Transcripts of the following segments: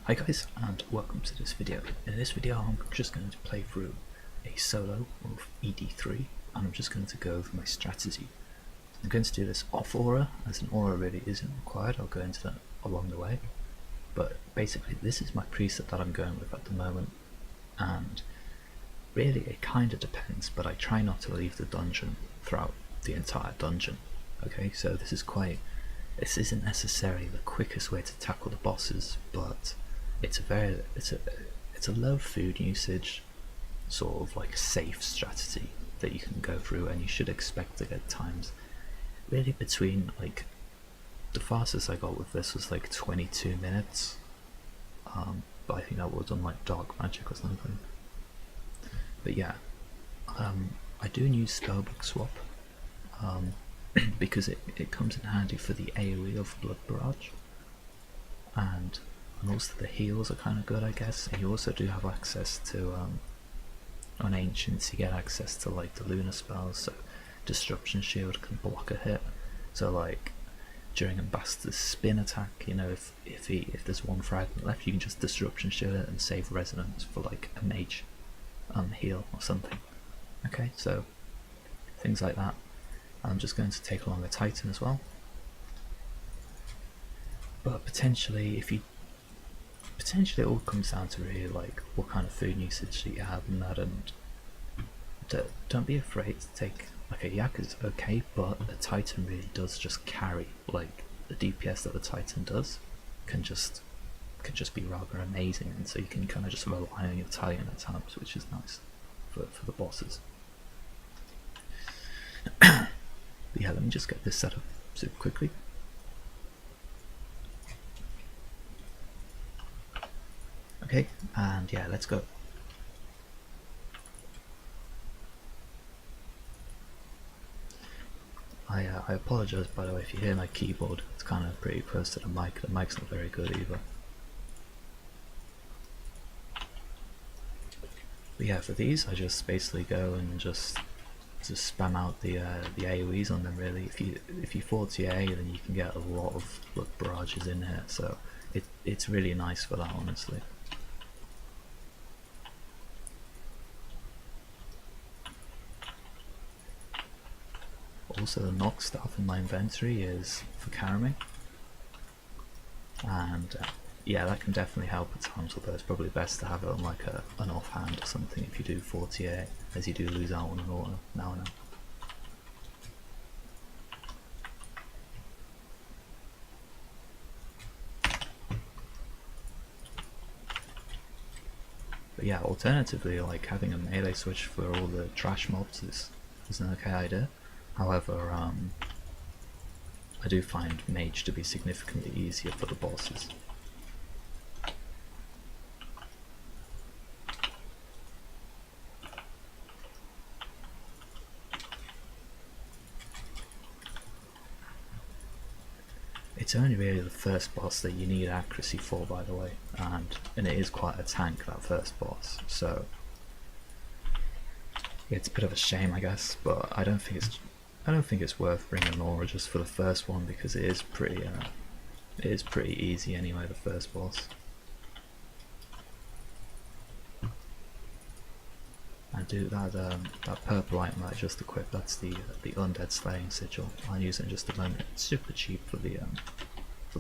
Hi guys, and welcome to this video. In this video I'm just going to play through a solo of ED3 and I'm just going to go over my strategy. I'm going to do this off aura, as an aura really isn't required. I'll go into that along the way, but basically this is my preset that I'm going with at the moment, and really it kind of depends, but I try not to leave the dungeon throughout the entire dungeon. Okay, so this isn't necessarily the quickest way to tackle the bosses, but it's a low food usage, sort of like safe strategy that you can go through, and you should expect to get times really between, like, the fastest I got with this was like 22 minutes, but I think that would have done like dark magic or something. But yeah, I do use spellbook swap because it comes in handy for the AoE of blood barrage, and also the heals are kind of good, I guess. And you also do have access to on ancients you get access to like the lunar spells, so disruption shield can block a hit, so like during Ambassador's spin attack, you know, if there's one fragment left, you can just disruption shield it and save resonance for like a mage heal or something. Okay, so things like that. I'm just going to take along a Titan as well, but potentially it all comes down to really like what kind of food usage that you have and that, and don't be afraid to take like a yak is okay, but a Titan really does just carry. Like the DPS that the Titan does can just be rather amazing, and so you can kind of just rely on your Titan at times, which is nice for the bosses. But yeah, let me just get this set up super quickly. Okay, and yeah, let's go. I apologise by the way if you hear my keyboard, it's kind of pretty close to the mic. The mic's not very good either. But yeah, for these I just basically go and just spam out the AoEs on them really. If you 40A, then you can get a lot of blood barrages in here, so it's really nice for that, honestly. Also, the knock staff in my inventory is for carrying, and yeah, that can definitely help at times, although it's probably best to have it on like an offhand or something if you do 40A, as you do lose out on an auto now and then. But yeah, alternatively, like having a melee switch for all the trash mobs is an okay idea. However, I do find mage to be significantly easier for the bosses. It's only really the first boss that you need accuracy for, by the way, and it is quite a tank, that first boss, so it's a bit of a shame, I guess. But I don't think it's worth bringing an aura just for the first one, because it is pretty easy anyway, the first boss. And do that purple item that I just equipped, that's the undead slaying sigil. I'll use it in just a moment. It's super cheap for the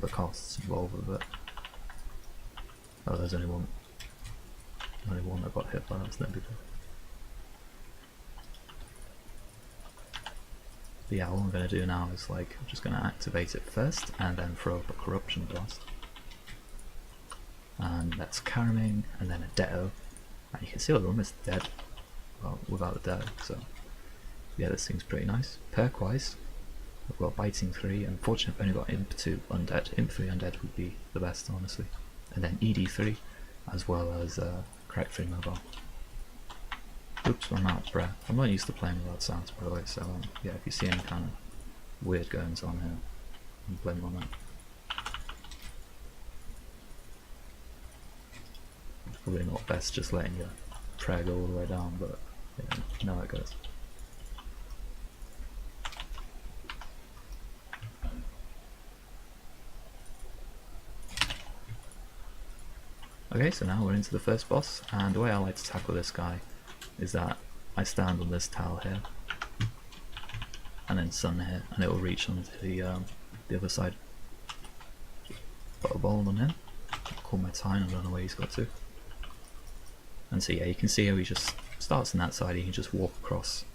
costs involved with it. Oh, there's only one that got hit by that, it's no big deal. But yeah, all I'm going to do now is like, I'm just going to activate it first and then throw up a corruption blast. And that's Karaming, and then a Detto. And you can see we're almost dead, well, without the Detto, so yeah, this thing's pretty nice. Perk wise, I've got Biting 3, unfortunately I've only got Imp 2 Undead. Imp 3 Undead would be the best, honestly. And then ED3, as well as Crack 3 Mobile. Oops, I'm out of breath. I'm not used to playing without sounds, by the way, so yeah, if you see any kind of weird goings on here, I'm blaming on that. It's probably not best just letting your prayer go all the way down, but yeah, you know how it goes. Okay, so now we're into the first boss, and the way I like to tackle this guy is that I stand on this tile here, and then sun here, and it will reach onto the other side. Put a bowl on him, call my time, I don't know where he's got to. And so yeah, you can see how he just starts on that side, he can just walk across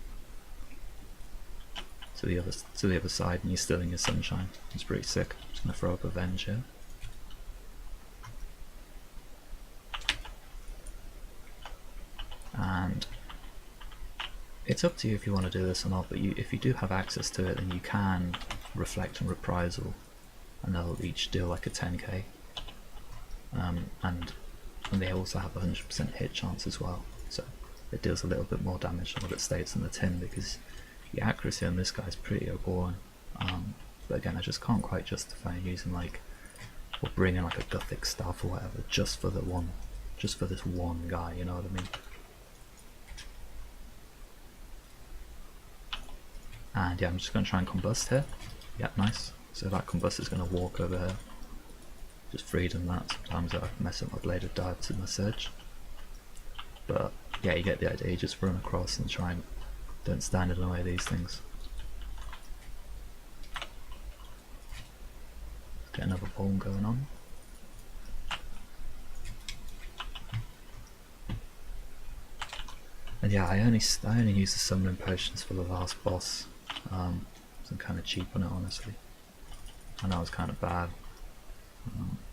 to the other side, and he's still in his sunshine. It's pretty sick. I'm just going to throw up a Venge here. And it's up to you if you want to do this or not, but if you do have access to it, then you can reflect and reprisal, and they'll each deal like a 10k, and they also have a 100% hit chance as well, so it deals a little bit more damage than what it states in the tin, because the accuracy on this guy is pretty appalling. But again, I just can't quite justify using like, or bringing like a Gothic staff or whatever just for this one guy, you know what I mean? And yeah, I'm just going to try and combust here. Yeah, nice. So that combust is going to walk over here. Just freedom that. Sometimes I mess up my bladed dive to my surge. But yeah, you get the idea. You just run across and try and don't stand in the way of these things. Let's get another bomb going on. And yeah, I only use the summoning potions for the last boss. So I'm kind of cheap on it, honestly. I know it's kind of bad.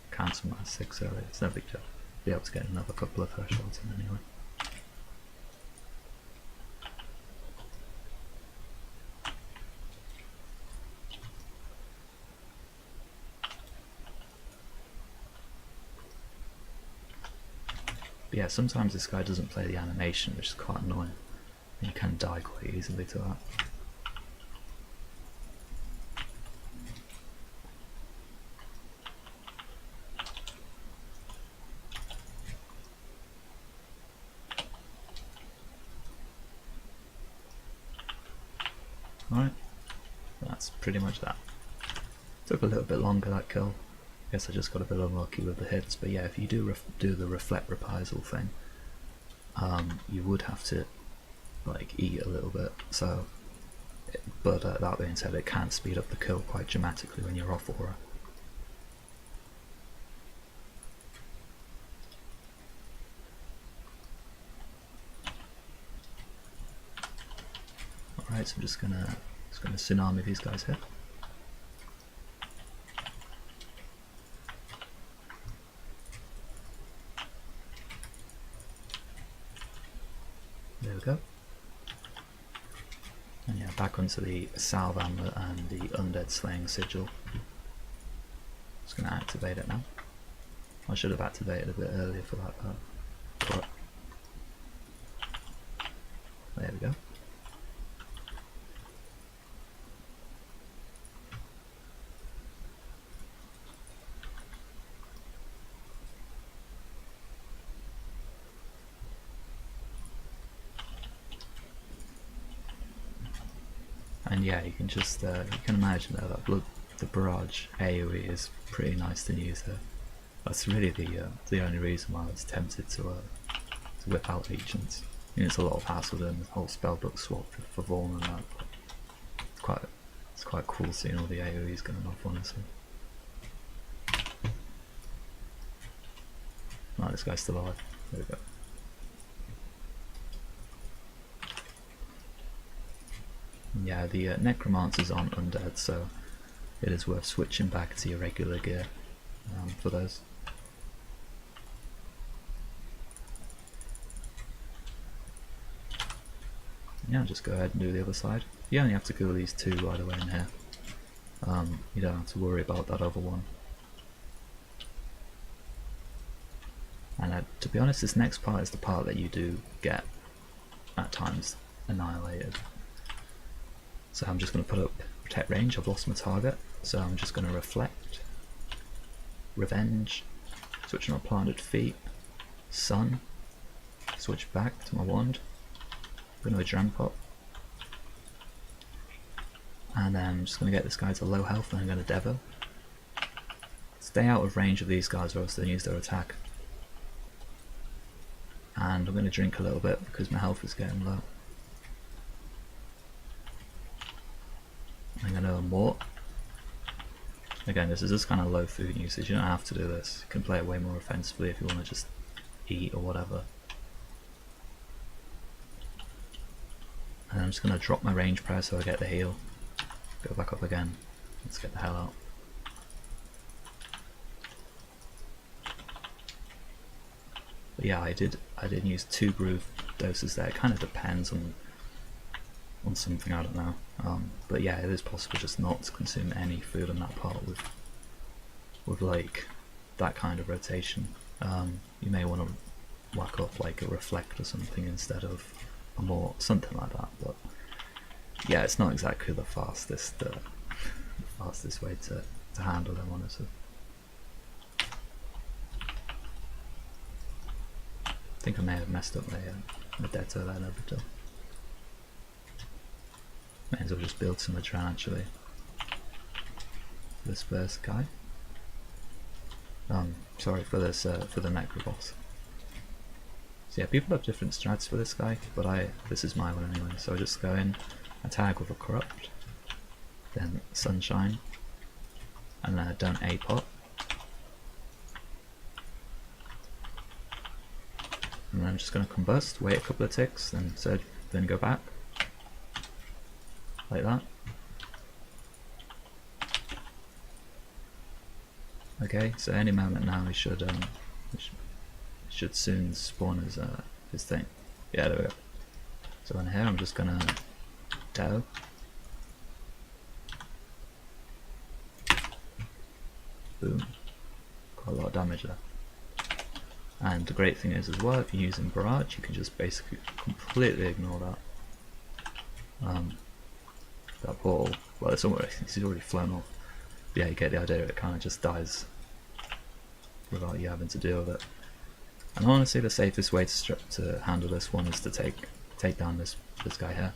Cancel my 6 earlier, it's no big deal. Be able to get another couple of thresholds in anyway. But yeah, sometimes this guy doesn't play the animation, which is quite annoying. You can die quite easily to that. Alright, that's pretty much that. Took a little bit longer, that kill. Guess I just got a bit unlucky with the hits, but yeah, if you do the reflect reprisal thing, you would have to like eat a little bit. So, but that being said, it can speed up the kill quite dramatically when you're off aura. Alright, so I'm just gonna tsunami these guys here. There we go. And yeah, back onto the Salve Amulet and the Undead Slaying Sigil. Just going to activate it now. I should have activated a bit earlier for that part. There we go. And yeah, you can just you can imagine that the barrage AoE is pretty nice to use there. That's really the only reason why I was tempted to whip out Agents. I mean, it's a lot of hassle doing the whole spellbook swap for Vaughn and that, but it's quite cool seeing all the AoEs going off, honestly. Right, this guy's still alive. There we go. Yeah, the necromancers aren't undead, so it is worth switching back to your regular gear for those. Yeah, just go ahead and do the other side. You only have to kill these two right away in here. You don't have to worry about that other one. And to be honest, this next part is the part that you do get at times annihilated. So I'm just going to put up protect range. I've lost my target, so I'm just going to reflect, revenge, switch on planted feet, sun, switch back to my wand, go to a dram pot, and then I'm just going to get this guy to low health and I'm going to Devo. Stay out of range of these guys or else they'll use their attack. and I'm going to drink a little bit because my health is getting low. I'm going to mort. Again, this is just kind of low food usage, you don't have to do this. You can play it way more offensively if you want to just eat or whatever. And I'm just going to drop my range prayer so I get the heal. Go back up again. Let's get the hell out. But yeah, I did use 2 brew doses there. It kind of depends on something, I don't know. But yeah, it is possible just not to consume any food on that part with like that kind of rotation. You may want to whack up like a reflect or something instead of a more something like that. But yeah, it's not exactly the fastest way to handle them, honestly. I think I may have messed up my Detto there a bit. May as well just build some Adran actually. This first guy. Sorry for this for the Necro boss. So yeah, people have different strats for this guy, but this is my one anyway. So I just go in, attack with a corrupt, then sunshine, and then I don't A-pot. And then I'm just going to combust, wait a couple of ticks, then go back. Like that. Okay, so any moment now we should soon spawn his thing. Yeah, there we go. So in here I'm just gonna Detto. Boom. Quite a lot of damage there. And the great thing is as well, if you're using Barrage, you can just basically completely ignore that. That ball, well, it's already flown off. But yeah, you get the idea, it kind of just dies without you having to deal with it. And honestly, the safest way to handle this one is to take down this guy here.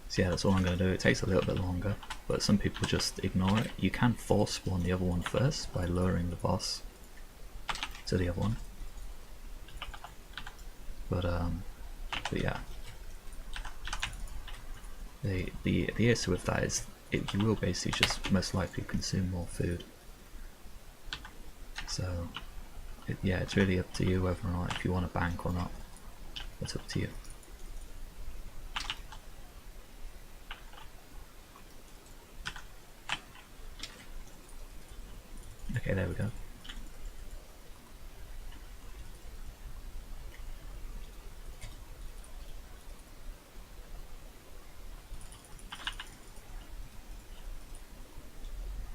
So yeah, that's all I'm going to do. It takes a little bit longer, but some people just ignore it. You can force spawn the other one first by luring the boss to the other one. But yeah. The issue with that is you will basically just most likely consume more food. So yeah, it's really up to you whether or not if you want to bank or not. It's up to you. Okay, there we go.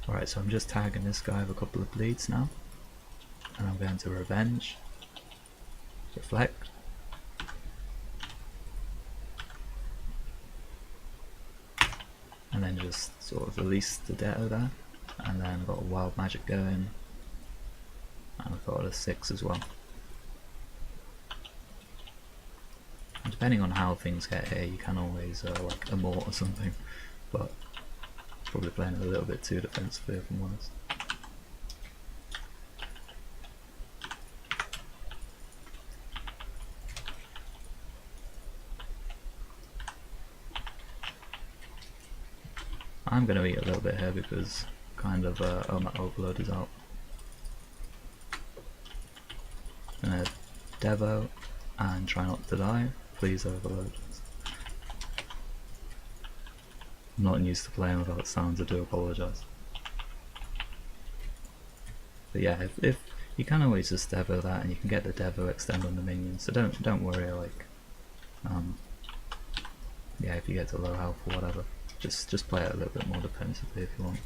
Alright, so I'm just tagging this guy with a couple of bleeds now. And I'm going to Revenge, Reflect, and then just sort of release the Detto there, and then I've got a Wild Magic going, and I've got a 6 as well. And depending on how things get here, you can always like Immort or something, but probably playing a little bit too defensively if I'm honest. I'm going to eat a little bit here because kind of oh, my overload is out. Gonna Devo and try not to die. Please overload. I'm not used to playing without sounds, I do apologise. But yeah, if you can always just Devo that and you can get the Devo extend on the minions, so don't worry like yeah, if you get to low health or whatever. Just play it a little bit more defensively if you want.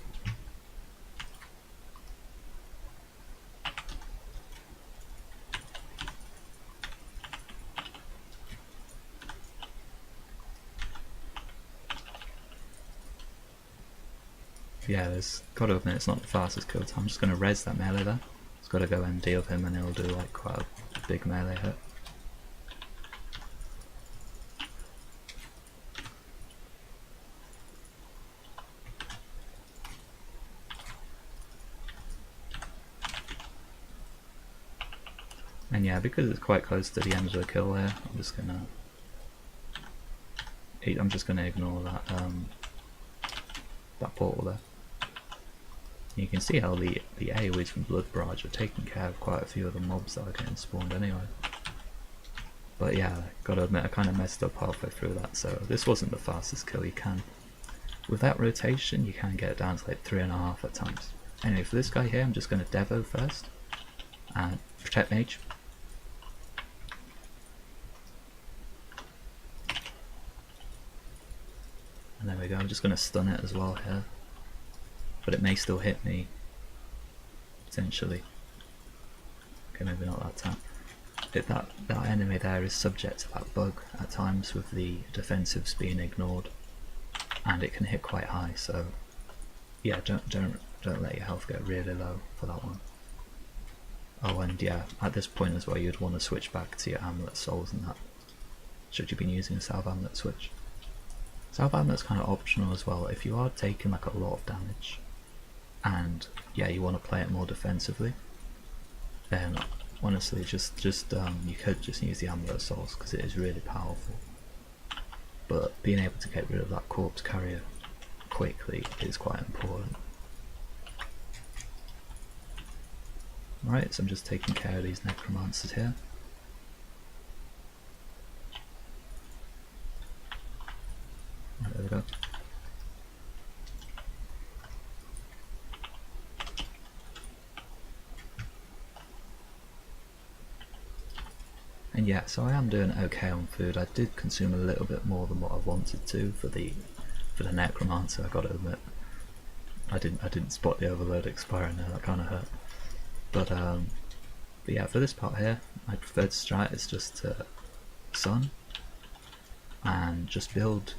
Yeah, there's got to admit it's not the fastest kill time. I'm just going to res that melee there. It's got to go and deal with him and he'll do like quite a big melee hit. And yeah, because it's quite close to the end of the kill there, I'm just gonna ignore that portal there. You can see how the AoEs from Blood Barrage are taking care of quite a few of the mobs that are getting spawned anyway. But yeah, gotta admit I kind of messed up halfway through that, so this wasn't the fastest kill you can. With that rotation you can get it down to like 3.5 at times. Anyway, for this guy here I'm just going to Devo first, and Protect Mage. And there we go, I'm just going to stun it as well here. But it may still hit me, potentially. Okay, maybe not that time. That enemy there is subject to that bug at times with the defensives being ignored. And it can hit quite high, so yeah, don't let your health get really low for that one. Oh, and yeah, at this point as well you'd want to switch back to your amulet souls and that, should you be using a salve amulet switch. Salve amulet's kind of optional as well if you are taking like a lot of damage and yeah, you want to play it more defensively, then honestly just you could just use the amulet souls because it is really powerful. But being able to get rid of that corpse carrier quickly is quite important. Right, so I'm just taking care of these necromancers here. Right, there we go. And yeah, so I am doing okay on food. I did consume a little bit more than what I wanted to for the necromancer, I gotta admit. I didn't spot the overload expiring there, that kinda hurt. But yeah, for this part here, my preferred strat is just to sun and just build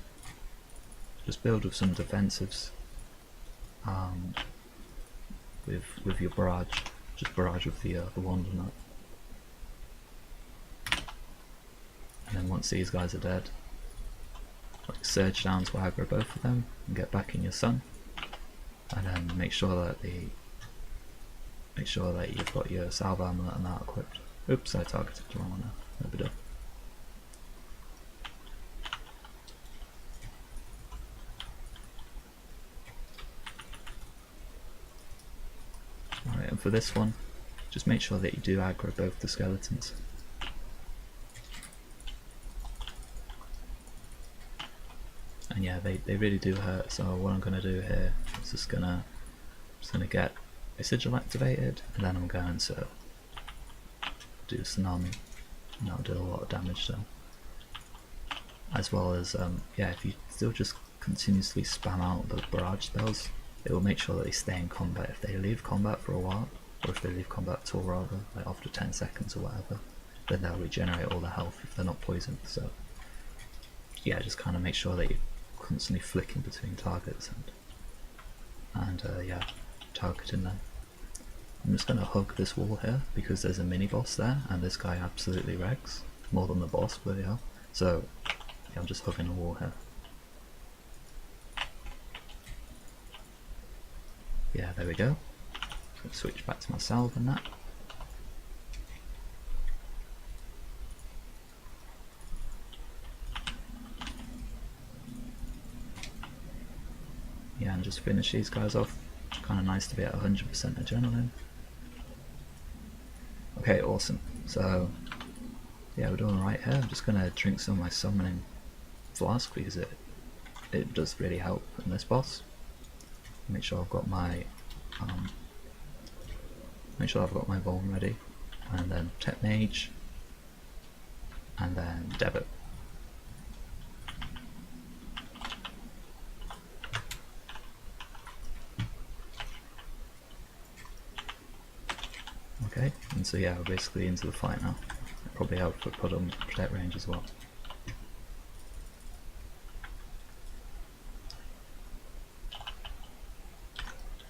with some defensives with your barrage. Just barrage with the wand and that. And then once these guys are dead, like surge down to aggro both of them and get back in your sun, and then make sure that you've got your salve amulet and that equipped. Oops, I targeted the wrong one now. No big deal. Alright, and for this one, just make sure that you do aggro both the skeletons. And yeah, they really do hurt, so what I'm going to do here is just gonna get a sigil activated, and then I'm going to do Tsunami, and that'll do a lot of damage though. As well as, yeah, if you still just continuously spam out the barrage spells, it will make sure that they stay in combat. If they leave combat for a while, or if they leave combat at all rather, like after 10 seconds or whatever, then they'll regenerate all their health if they're not poisoned. So yeah, just kind of make sure that you're constantly flicking between targets and yeah, targeting them. I'm just going to hug this wall here because there's a mini boss there and this guy absolutely wrecks, more than the boss, bloody hell. So yeah, I'm just hugging the wall here. Yeah, there we go. Let's switch back to my salve and that. Yeah, and just finish these guys off. Kind of nice to be at 100% adrenaline. Okay, awesome. So yeah, we're doing right here. I'm just gonna drink some of my summoning flask because it does really help in this boss. Make sure I've got my Vuln ready, and then Protect Mage, and then Devo. Okay, and so yeah, we're basically into the fight now. I'll probably have to put on Protect range as well.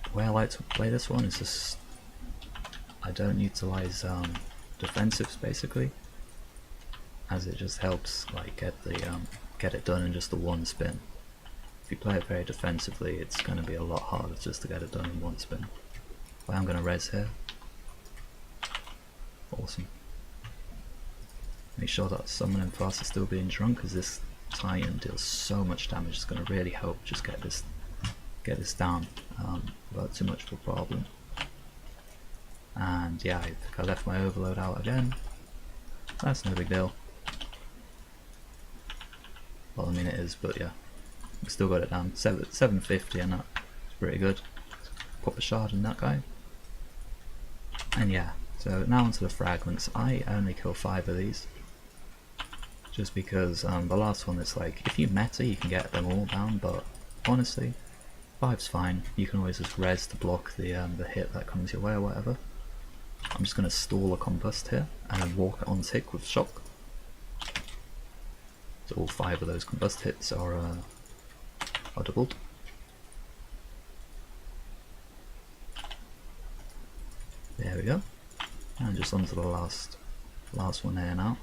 The way I like to play this one is just I don't utilize defensives basically, as it just helps like get it done in just the one spin. If you play it very defensively, it's going to be a lot harder just to get it done in one spin. But I'm going to res here. Awesome. Make sure that summoning fast is still being drunk, because this Titan deals so much damage. It's going to really help just get this down without too much of a problem. And yeah, I think I left my overload out again. That's no big deal. Well, I mean it is, but yeah, we still got it down. 750, and that's pretty good. Pop a shard in that guy. And yeah, so now onto the fragments. I only kill 5 of these, just because the last one is like, if you meta you can get them all down, but honestly 5's fine. You can always just res to block the hit that comes your way or whatever. I'm just going to stall a combust here and then walk it on tick with shock. So all 5 of those combust hits are doubled. There we go. And just onto the last one here now.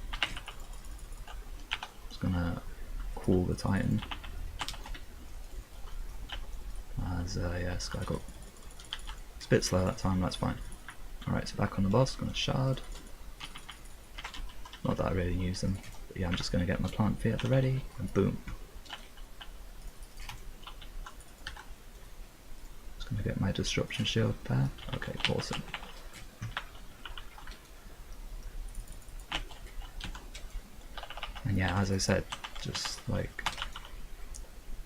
Just gonna cool the Titan. As yeah, Sky got it's a bit slow that time, that's fine. Alright, so back on the boss, gonna shard. Not that I really use them, but yeah, I'm just gonna get my plant feet at the ready, and boom. Just gonna get my disruption shield there. Okay, awesome. And yeah, as I said, just like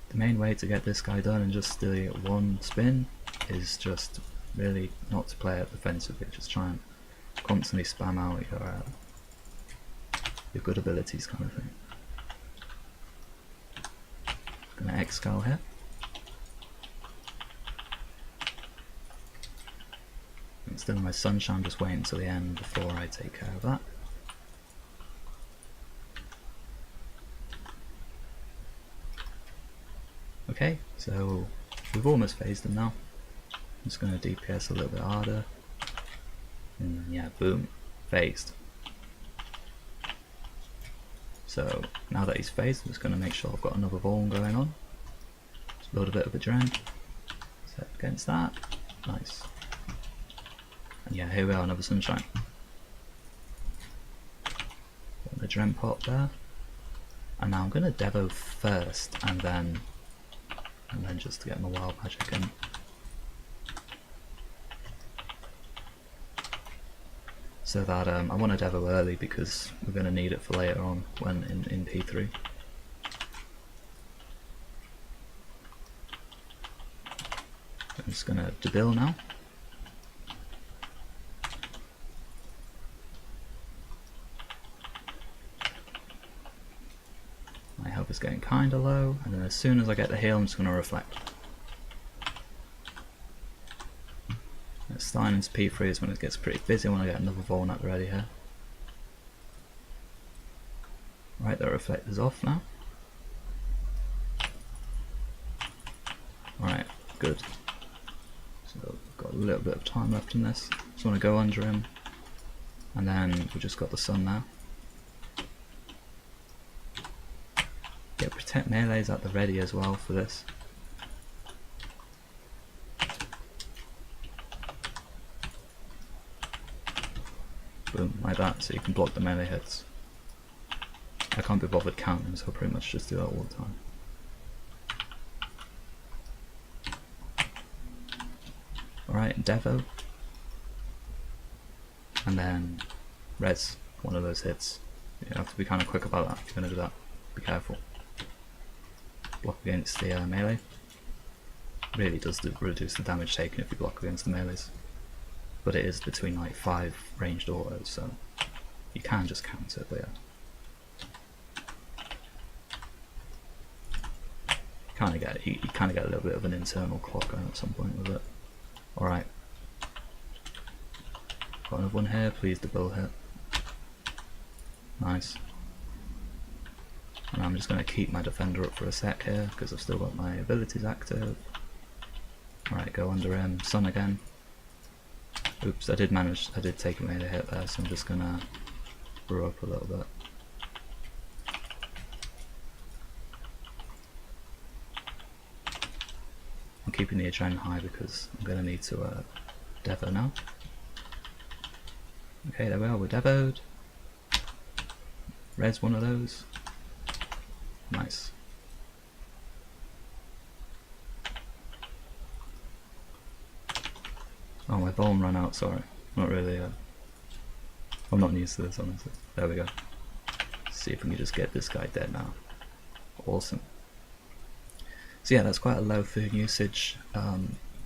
the main way to get this guy done in just the one spin is just really not to play it defensively. Just try and constantly spam out your good abilities, kind of thing. Gonna X-Scowl here. Instead of my sunshine, just wait until the end before I take care of that. Okay, so we've almost phased them now. I'm just going to DPS a little bit harder. And then, yeah, boom, phased. So now that he's phased, I'm just going to make sure I've got another Vuln going on. Just build a bit of a Dren. Set against that. Nice. And yeah, here we are, another Sunshine. Got the Dren pop there. And now I'm going to Devo first, and then just to get my wild magic in. So that I want to Devo early because we're going to need it for later on when in P3. I'm just going to debil now. My health is getting kinda low, and then as soon as I get the heal I'm just going to reflect. It's starting into P3 is when it gets pretty busy. I want to get another Vuln up ready here. Right, the reflector's off now. Alright, good. So got a little bit of time left in this. Just want to go under him, and then we've just got the sun now. Yeah, protect melees at the ready as well for this. Boom, like that, so you can block the melee hits. I can't be bothered counting, so I'll pretty much just do that all the time. Alright, Devo. And then res one of those hits. You have to be kind of quick about that if you're going to do that. Be careful. Block against the melee. Really does reduce the damage taken if you block against the melees. But it is between like 5 ranged autos, so you can just counter it, but yeah. You kind of get a little bit of an internal clock going at some point with it. Alright. Got another one here, please debil hit. Nice. And I'm just going to keep my defender up for a sec here, because I've still got my abilities active. Alright, go under him, sun again. Oops, I did take a melee hit there, so I'm just going to brew up a little bit. I'm keeping the adrenaline high because I'm going to need to Devo now. Okay, there we are, we're Devoed. res one of those. Nice. Oh, my bone ran out, sorry. Not really, I'm not used to this, honestly. There we go. See if we can just get this guy dead now. Awesome. So yeah, that's quite a low food usage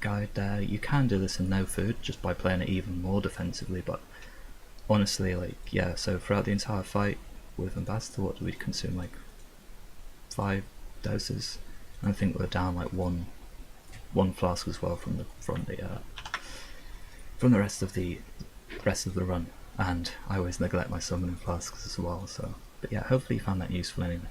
guide there. You can do this in no food, just by playing it even more defensively, but honestly, like, yeah, so throughout the entire fight with Ambassador, what do we consume, like 5 doses? And I think we're down like one flask as well from the rest of the run, and I always neglect my summoning flasks as well. So, but yeah, hopefully you found that useful anyway.